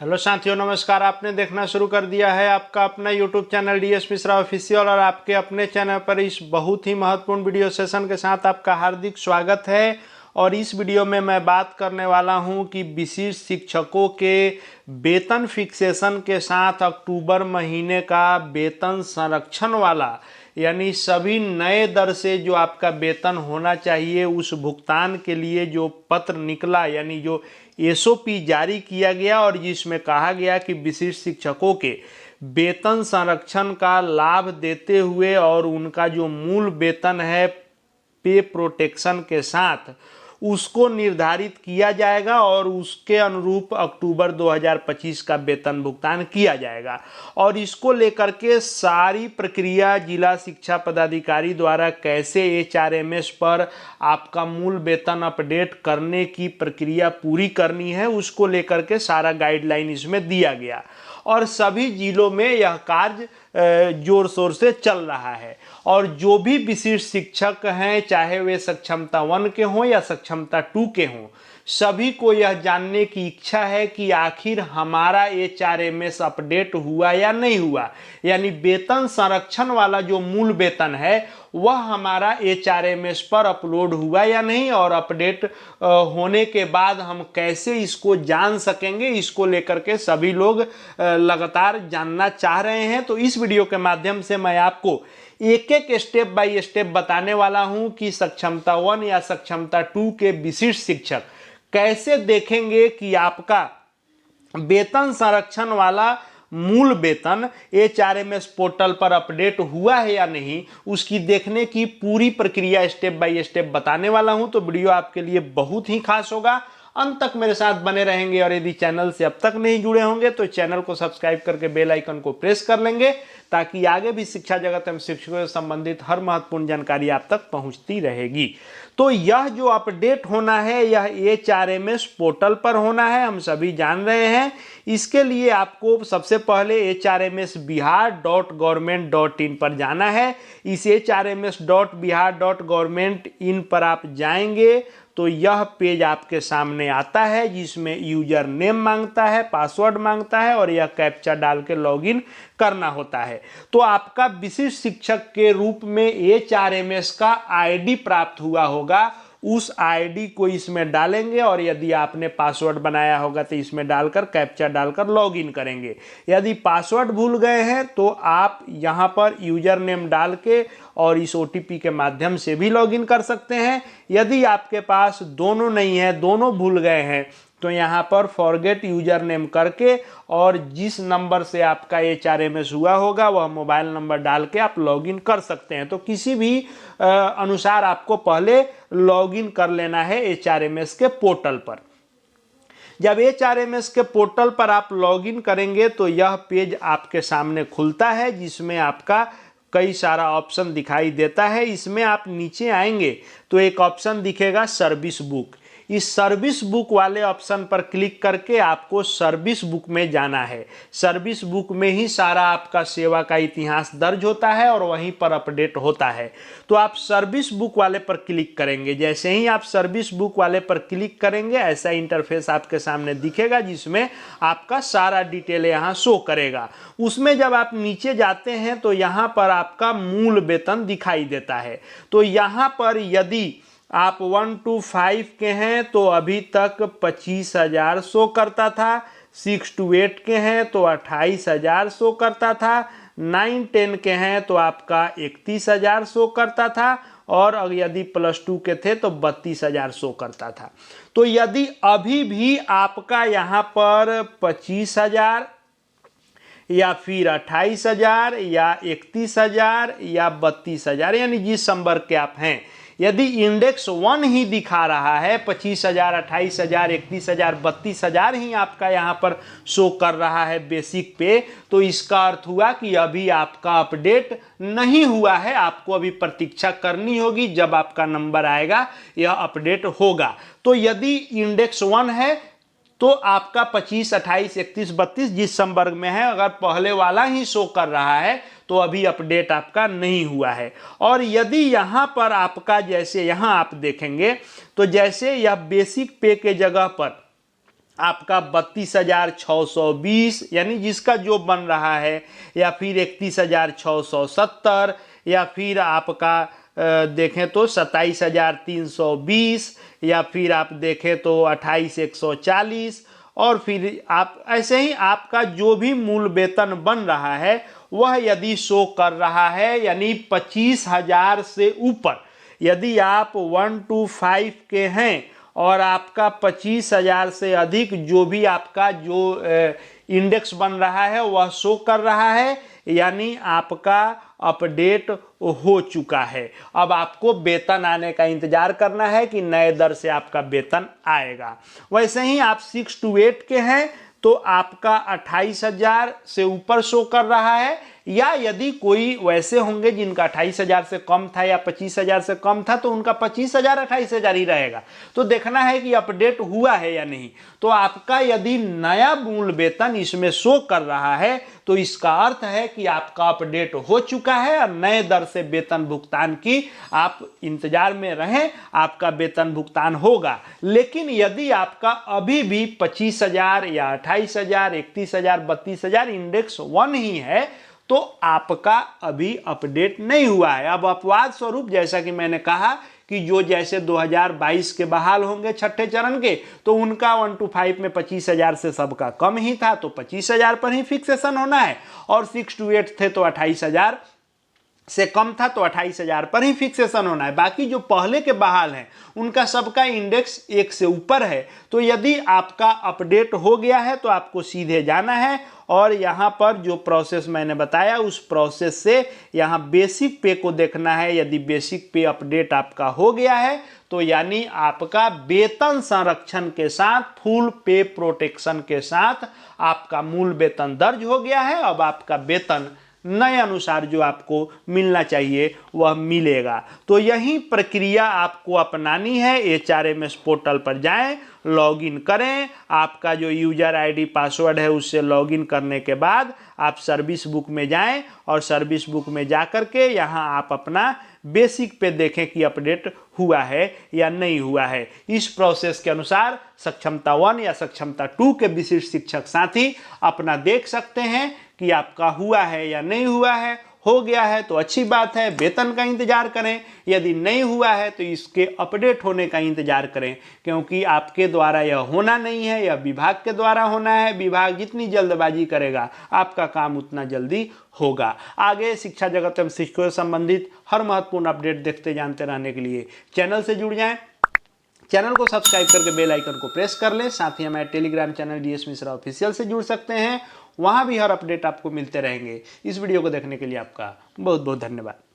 Hello साथियों, नमस्कार। आपने देखना शुरू कर दिया है आपका अपना YouTube channel DS Mishra official और आपके अपने चैनल पर इस बहुत ही महत्वपूर्ण वीडियो सेशन के साथ आपका हार्दिक स्वागत है। और इस वीडियो में मैं बात करने वाला हूं कि विशिष्ट शिक्षकों के वेतन फिक्सेशन के साथ अक्टूबर महीने का वेतन संरक्षण वाला, यानी सभी नए दर से जो आपका वेतन होना चाहिए उस भुगतान के लिए जो पत्र निकला, यानी जो एसओपी जारी किया गया और जिसमें कहा गया कि विशिष्ट शिक्षकों के वेतन संरक्षण का लाभ देते हुए और उनका जो मूल वेतन है पे प्रोटेक्शन के साथ उसको निर्धारित किया जाएगा और उसके अनुरूप अक्टूबर 2025 का वेतन भुगतान किया जाएगा। और इसको लेकर के सारी प्रक्रिया जिला शिक्षा पदाधिकारी द्वारा कैसे एचआरएमएस पर आपका मूल वेतन अपडेट करने की प्रक्रिया पूरी करनी है, उसको लेकर के सारा गाइडलाइन इसमें दिया गया और सभी जिलों में यह कार्य जोर शोर से चल रहा है। और जो भी विशिष्ट शिक्षक हैं, चाहे वे सक्षमता 1 के हों या सक्षमता 2 के हों, सभी को यह जानने की इच्छा है कि आखिर हमारा एचआरएमएस अपडेट हुआ या नहीं हुआ, यानी वेतन संरक्षण वाला जो मूल वेतन है वह हमारा एचआरएमएस पर अपलोड हुआ या नहीं, और अपडेट होने के बाद हम कैसे इसको जान सकेंगे, इसको लेकर के सभी लोग लगातार जानना चाह रहे हैं। तो इस वीडियो के माध्यम से मैं आपको एक एक स्टेप बाय स्टेप बताने वाला हूं कि सक्षमता 1 या सक्षमता 2 के विशिष्ट शिक्षक कैसे देखेंगे कि आपका वेतन संरक्षण वाला मूल वेतन एचआरएमएस पोर्टल पर अपडेट हुआ है या नहीं, उसकी देखने की पूरी प्रक्रिया स्टेप बाय स्टेप बताने वाला हूं। तो वीडियो आपके लिए बहुत ही खास होगा, अंत तक मेरे साथ बने रहेंगे। और यदि चैनल से अब तक नहीं जुड़े होंगे तो चैनल को सब्सक्राइब करके बेल आइकन को प्रेस कर लेंगे, ताकि आगे भी शिक्षा जगत एवं शिक्षकों से संबंधित हर महत्वपूर्ण जानकारी आप तक पहुंचती रहेगी। तो यह जो अपडेट होना है यह एचआरएमएस पोर्टल पर होना है, हम सभी जान रहे हैं। इसके लिए आपको सबसे पहले hrms.bihar.government.in पर जाना है। इस hrms.bihar.government.in पर आप जाएंगे तो यह पेज आपके सामने आता है, जिसमें यूजर नेम मांगता है, पासवर्ड मांगता है और यह कैप्चा डाल के लॉगिन करना होता है। तो आपका विशिष्ट शिक्षक के रूप में एचआरएमएस का आईडी प्राप्त हुआ होगा, उस आईडी को इसमें डालेंगे और यदि आपने पासवर्ड बनाया होगा तो इसमें डालकर कैप्चा डालकर लॉगिन करेंगे। यदि पासवर्ड भूल गए हैं तो आप यहां पर यूजर नेम डाल के और इस ओटीपी के माध्यम से भी लॉगिन कर सकते हैं। यदि आपके पास दोनों नहीं है, दोनों भूल गए हैं, तो यहाँ पर फॉरगेट यूजर नेम करके और जिस नंबर से आपका एचआरएमएस हुआ होगा वह मोबाइल नंबर डाल के आप लॉगिन कर सकते हैं। तो किसी भी अनुसार आपको पहले लॉगिन कर लेना है एचआरएमएस के पोर्टल पर। जब एचआरएमएस के पोर्टल पर आप लॉगिन करेंगे तो यह पेज आपके सामने खुलता है, जिसमें आपका कई सारा ऑप्शन दिखाई देता है। इसमें आप नीचे आएंगे तो एक ऑप्शन दिखेगा सर्विस बुक। इस सर्विस बुक वाले ऑप्शन पर क्लिक करके आपको सर्विस बुक में जाना है। सर्विस बुक में ही सारा आपका सेवा का इतिहास दर्ज होता है और वहीं पर अपडेट होता है। तो आप सर्विस बुक वाले पर क्लिक करेंगे। जैसे ही आप सर्विस बुक वाले पर क्लिक करेंगे ऐसा इंटरफेस आपके सामने दिखेगा, जिसमें आपका सारा डिटेल यहाँ शो करेगा। उसमें जब आप नीचे जाते हैं तो यहाँ पर आपका मूल वेतन दिखाई देता है। तो यहाँ पर यदि आप 1 to 5 के हैं तो अभी तक 25,000 शो करता था, 6 to 8 के हैं तो 28,000 शो करता था, 9-10 के हैं तो आपका 31,000 शो करता था, और यदि +2 के थे तो 32,000 शो करता था। तो यदि अभी भी आपका यहाँ पर 25,000 या फिर 28,000 या 31,000 या 32,000, यानी जिस संवर्ग के आप हैं, यदि इंडेक्स 1 ही दिखा रहा है, 25,000, 28,000, 31,000, 32,000 ही आपका यहाँ पर शो कर रहा है बेसिक पे, तो इसका अर्थ हुआ कि अभी आपका अपडेट नहीं हुआ है। आपको अभी प्रतीक्षा करनी होगी, जब आपका नंबर आएगा यह अपडेट होगा। तो यदि इंडेक्स 1 है तो आपका 25, 28, 31, 32 जिस संवर्ग में है, अगर पहले वाला ही शो कर रहा है तो अभी अपडेट आपका नहीं हुआ है। और यदि यहाँ पर आपका, जैसे यहाँ आप देखेंगे तो जैसे यह बेसिक पे के जगह पर आपका 32,620 यानी जिसका जो बन रहा है, या फिर 31,670, या फिर आपका देखें तो 27,320, या फिर आप देखें तो 28,140, और फिर आप ऐसे ही आपका जो भी मूल वेतन बन रहा है वह यदि शो कर रहा है, यानी 25,000 से ऊपर, यदि आप 1 to 5 के हैं और आपका 25,000 से अधिक जो भी आपका जो इंडेक्स बन रहा है वह शो कर रहा है, यानी आपका अपडेट हो चुका है। अब आपको वेतन आने का इंतजार करना है कि नए दर से आपका वेतन आएगा। वैसे ही आप 6 to 8 के हैं तो आपका 28,000 से ऊपर शो कर रहा है, या यदि कोई वैसे होंगे जिनका 28,000 से कम था या 25,000 से कम था तो उनका 25,000 28,000 ही रहेगा। तो देखना है कि अपडेट हुआ है या नहीं। तो आपका यदि नया मूल वेतन इसमें शो कर रहा है तो इसका अर्थ है कि आपका अपडेट हो चुका है और नए दर से वेतन भुगतान की आप इंतजार में रहें, आपका वेतन भुगतान होगा। लेकिन यदि आपका अभी भी 25,000 या 28,000, 31,000, 32,000 इंडेक्स 1 ही है तो आपका अभी अपडेट नहीं हुआ है। अब अपवाद स्वरूप जैसा कि मैंने कहा कि जो जैसे 2022 के बहाल होंगे छठे चरण के, तो उनका 1 to 5 में 25,000 से सबका कम ही था तो 25,000 पर ही फिक्सेशन होना है, और 6 to 8 थे तो 28,000 से कम था तो 28,000 पर ही फिक्सेशन होना है। बाकी जो पहले के बहाल हैं उनका सबका इंडेक्स 1 से ऊपर है। तो यदि आपका अपडेट हो गया है तो आपको सीधे जाना है और यहाँ पर जो प्रोसेस मैंने बताया उस प्रोसेस से यहाँ बेसिक पे को देखना है। यदि बेसिक पे अपडेट आपका हो गया है तो यानी आपका वेतन संरक्षण के साथ, फुल पे प्रोटेक्शन के साथ आपका मूल वेतन दर्ज हो गया है। अब आपका वेतन नए अनुसार जो आपको मिलना चाहिए वह मिलेगा। तो यही प्रक्रिया आपको अपनानी है। HRMS पोर्टल पर जाएं, लॉगिन करें, आपका जो यूजर आईडी पासवर्ड है उससे लॉगिन करने के बाद आप सर्विस बुक में जाएं और सर्विस बुक में जाकर के यहाँ आप अपना बेसिक पे देखें कि अपडेट हुआ है या नहीं हुआ है। इस प्रोसेस के अनुसार सक्षमता 1 या सक्षमता 2 के विशिष्ट शिक्षक साथी अपना देख सकते हैं कि आपका हुआ है या नहीं हुआ है। हो गया है तो अच्छी बात है, वेतन का इंतजार करें। यदि नहीं हुआ है तो इसके अपडेट होने का इंतजार करें, क्योंकि आपके द्वारा यह होना नहीं है, यह विभाग के द्वारा होना है। विभाग जितनी जल्दबाजी करेगा आपका काम उतना जल्दी होगा। आगे शिक्षा जगत एवं शिक्षकों से संबंधित हर महत्वपूर्ण अपडेट देखते जानते रहने के लिए चैनल से जुड़ जाएं। चैनल को सब्सक्राइब करके बेल आइकन को प्रेस कर लें। साथ ही हमारे Telegram channel DS Mishra official से जुड़ सकते हैं, वहां भी हर अपडेट आपको मिलते रहेंगे। इस वीडियो को देखने के लिए आपका बहुत बहुत धन्यवाद।